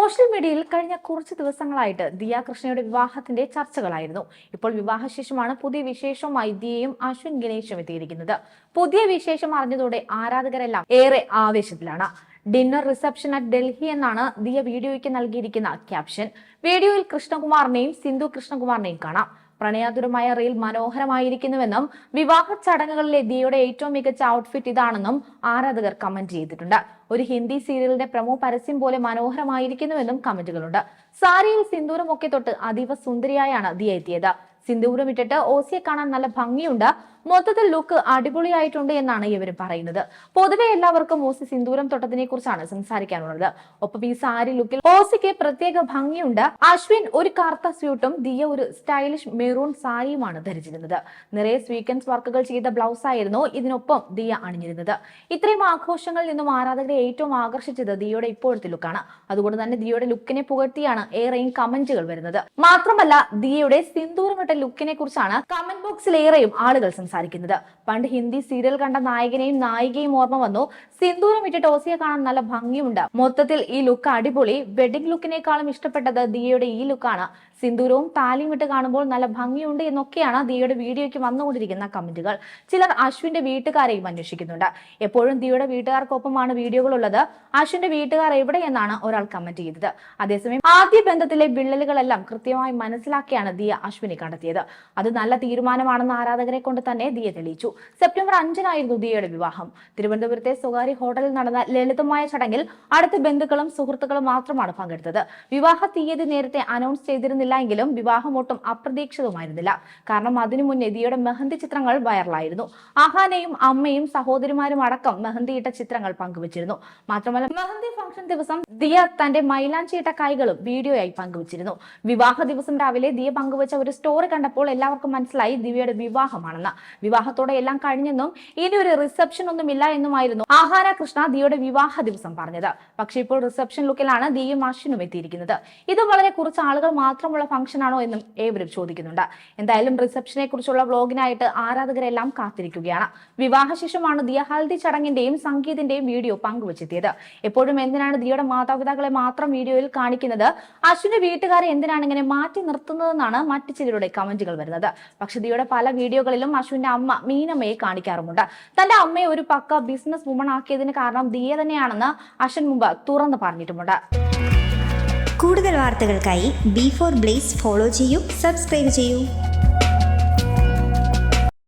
Social മീഡിയയിൽ കഴിഞ്ഞ കുറച്ച് ദിവസങ്ങളായിട്ട് ദിയ കൃഷ്ണയുടെ വിവാഹത്തിന്റെ ചർച്ചകളായിരുന്നു. ഇപ്പോൾ വിവാഹശേഷമാണ് പുതിയ വിശേഷവുമായി ദിയയും അശ്വിൻ ഗണേഷും എത്തിയിരിക്കുന്നത്. പുതിയ വിശേഷം അറിഞ്ഞതോടെ ആരാധകരെല്ലാം ഏറെ ആവേശത്തിലാണ്. ഡിന്നർ റിസപ്ഷൻ അറ്റ് ഡൽഹി എന്നാണ് ദിയ വീഡിയോയ്ക്ക് നൽകിയിരിക്കുന്ന ക്യാപ്ഷൻ. വീഡിയോയിൽ കൃഷ്ണകുമാറിനെയും സിന്ധു കൃഷ്ണകുമാറിനെയും കാണാം. പ്രണയാതുരമായ റീൽ മനോഹരമായിരിക്കുന്നുവെന്നും വിവാഹ ചടങ്ങുകളിലെ ദിയയുടെ ഏറ്റവും മികച്ച ഔട്ട്ഫിറ്റ് ഇതാണെന്നും ആരാധകർ കമന്റ് ചെയ്തിട്ടുണ്ട്. ഒരു ഹിന്ദി സീരിയലിന്റെ പ്രമോ പരസ്യം പോലെ മനോഹരമായിരിക്കുന്നുവെന്നും കമന്റുകളുണ്ട്. സാരിയിൽ സിന്ദൂരമൊക്കെ തൊട്ട് അതീവ സുന്ദരിയായാണ് ദിയ എത്തിയത്. സിന്ദൂരം ഇട്ടിട്ട് ഓസിയെ കാണാൻ നല്ല ഭംഗിയുണ്ട്. മൊത്തത്തിൽ ലുക്ക് അടിപൊളിയായിട്ടുണ്ട് എന്നാണ് ഇവരും പറയുന്നത്. പൊതുവെ എല്ലാവർക്കും ഓസി സിന്ദൂരം തൊട്ടതിനെ കുറിച്ചാണ് സംസാരിക്കാനുള്ളത്. ഒപ്പം ഈ സാരി ലുക്കിൽ ഓസിക്ക് പ്രത്യേക ഭംഗിയുണ്ട്. അശ്വിൻ ഒരു കറുത്ത സ്യൂട്ടും ദിയ ഒരു സ്റ്റൈലിഷ് മെറൂൺ സാരിയുമാണ് ധരിച്ചിരുന്നത്. നിറയെ സ്വീക്വൻസ് വർക്കുകൾ ചെയ്ത ബ്ലൗസ് ആയിരുന്നു ഇതിനൊപ്പം ദിയ അണിഞ്ഞിരുന്നത്. ഇത്രയും ആഘോഷങ്ങളിൽ നിന്നും ആരാധകരെ ഏറ്റവും ആകർഷിച്ചത് ദിയയുടെ ഇപ്പോഴത്തെ ലുക്കാണ്. അതുകൊണ്ട് തന്നെ ദിയയുടെ ലുക്കിനെ പുകഴ്ത്തിയാണ് ഏറെയും കമന്റുകൾ വരുന്നത്. മാത്രമല്ല ദിയയുടെ സിന്ദൂരമിട്ട ലുക്കിനെ കുറിച്ചാണ് കമന്റ് ബോക്സിൽ ഏറെയും ആളുകൾ സംസാരിക്കുന്നത്. പണ്ട് ഹിന്ദി സീരിയൽ കണ്ട നായകനെയും നായികയും ഓർമ്മ വന്നു. സിന്ദൂരം ഇട്ടിട്ട് ഓസിയെ കാണാൻ നല്ല ഭംഗിയുണ്ട്. മൊത്തത്തിൽ ഈ ലുക്ക് അടിപൊളി. വെഡിംഗ് ലുക്കിനേക്കാളും ഇഷ്ടപ്പെട്ടത് ദിയയുടെ ഈ ലുക്കാണ്. സിന്ദൂരവും താലിയും ഇട്ട് കാണുമ്പോൾ നല്ല ഭംഗിയുണ്ട് എന്നൊക്കെയാണ് ദിയയുടെ വീഡിയോയ്ക്ക് വന്നുകൊണ്ടിരിക്കുന്ന കമന്റുകൾ. ചിലർ അശ്വിന്റെ വീട്ടുകാരെയും അന്വേഷിക്കുന്നുണ്ട്. എപ്പോഴും ദിയയുടെ വീട്ടുകാർക്കൊപ്പമാണ് വീഡിയോകളുള്ളത്. അശ്വിന്റെ വീട്ടുകാർ എവിടെയെന്നാണ് ഒരാൾ കമന്റ് ചെയ്തത്. അതേസമയം ആദ്യ ബന്ധത്തിലെ വിള്ളലുകളെല്ലാം കൃത്യമായി മനസ്സിലാക്കിയാണ് ദിയ അശ്വിനെ കണ്ടെത്തിയത്. അത് നല്ല തീരുമാനമാണെന്ന് ആരാധകരെ കൊണ്ട് തന്നെ ദിയ തെളിയിച്ചു. സെപ്റ്റംബർ 5-നായിരുന്നു ദിയയുടെ വിവാഹം. തിരുവനന്തപുരത്തെ സ്വകാര്യ ഹോട്ടലിൽ നടന്ന ലളിതമായ ചടങ്ങിൽ അടുത്ത ബന്ധുക്കളും സുഹൃത്തുക്കളും മാത്രമാണ് പങ്കെടുത്തത്. വിവാഹ തീയതി നേരത്തെ അനൗൺസ് ചെയ്തിരുന്നില്ലെങ്കിലും വിവാഹം ഒട്ടും അപ്രതീക്ഷിതമായിരുന്നില്ല. കാരണം അതിനു മുന്നേ ദിയയുടെ മെഹന്തി ചിത്രങ്ങൾ വൈറലായിരുന്നു. അഹാനയും അമ്മയും സഹോദരിമാരും അടക്കം മെഹന്തിയിട്ട ചിത്രങ്ങൾ പങ്കുവച്ചിരുന്നു. മാത്രമല്ല മെഹന്തി ഫംഗ്ഷൻ ദിവസം ദിയ തന്റെ മൈലാഞ്ചിയിട്ട കൈകളും വീഡിയോയായി പങ്കുവച്ചിരുന്നു. വിവാഹ ദിവസം രാവിലെ ദിയ പങ്കുവച്ച ഒരു സ്റ്റോറി കണ്ടപ്പോൾ എല്ലാവർക്കും മനസ്സിലായി ദിവ്യയുടെ വിവാഹമാണെന്ന്. വിവാഹത്തോടെ എല്ലാം കഴിഞ്ഞെന്നും ഇനി ഒരു റിസപ്ഷൻ ഒന്നുമില്ല എന്നുമായിരുന്നു ആഹാന കൃഷ്ണ ദിയയുടെ വിവാഹ ദിവസം പറഞ്ഞത്. പക്ഷേ ഇപ്പോൾ റിസപ്ഷൻ ലുക്കിലാണ് ദിയയും അശ്വിനും എത്തിയിരിക്കുന്നത്. ഇത് വളരെ കുറച്ച് ആളുകൾ മാത്രമുള്ള ഫംഗ്ഷൻ ആണോ എന്നും ഏവരും ചോദിക്കുന്നുണ്ട്. എന്തായാലും റിസപ്ഷനെ കുറിച്ചുള്ള വ്ലോഗിനായിട്ട് ആരാധകരെല്ലാം കാത്തിരിക്കുകയാണ്. വിവാഹശേഷമാണ് ദിയ ഹൽദി ചടങ്ങിന്റെയും സംഗീതിന്റെയും വീഡിയോ പങ്കുവച്ചെത്തിയത്. എപ്പോഴും എന്തിനാണ് ദിയയുടെ മാതാപിതാക്കളെ മാത്രം വീഡിയോയിൽ കാണിക്കുന്നത്? അശ്വിന്റെ വീട്ടുകാരെ എന്തിനാണ് ഇങ്ങനെ മാറ്റി നിർത്തുന്നതെന്നാണ് മറ്റു ചിലരുടെ കമന്റുകൾ വരുന്നത്. പക്ഷെ ദിയയുടെ പല വീഡിയോകളിലും അശ്വിന്റെ അമ്മ മീനമ്മയെ കാണിക്കാറുമുണ്ട്. തന്റെ അമ്മയെ ഒരു പക്ക ബിസിനസ് വുമൺ ആക്കിയതിന് കാരണം ദിയ തന്നെയാണെന്ന് അശ്വിൻ മുമ്പ് തുറന്നു പറഞ്ഞിട്ടുമുണ്ട്. കൂടുതൽ വാർത്തകൾക്കായി B4 Blaze ഫോളോ ചെയ്യൂ, സബ്സ്ക്രൈബ് ചെയ്യൂ.